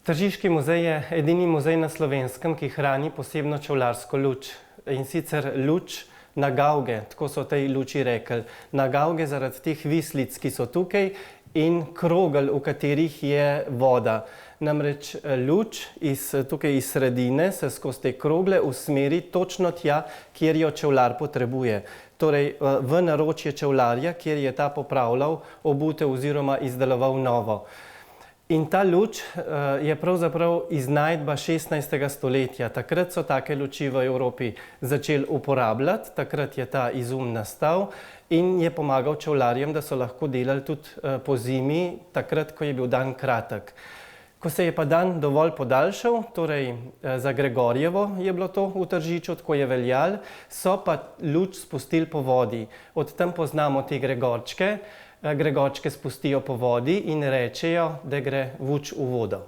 Tržiški muzej je edini muzej na Slovenskem, ki hrani posebno čevljarsko luč. In sicer luč na gavge, tako so tej luči rekli. Na gavge zaradi teh vislic, ki so tukaj, in krogel, v katerih je voda. Namreč luč tukaj iz sredine se skozi te krogle usmeri točno tja, kjer jo čevljar potrebuje. Torej v naročje čevljarja, kjer je ta popravljal obutev oziroma izdeloval novo. In ta luč je pravzaprav iznajdba 16. stoletja. Takrat so take luči v Evropi začeli uporabljati, takrat je ta izum nastal in je pomagal čevljarjem, da so lahko delali tudi po zimi, takrat, ko je bil dan kratek. Ko se je pa dan dovolj podaljšal, torej za Gregorjevo je bilo to v Tržiču, tako je veljalo, so pa luč spustili po vodi. Od tam poznamo te Gregorčke. Gregorčke spustijo po vodi in rečejo, da gre vuč v vodo.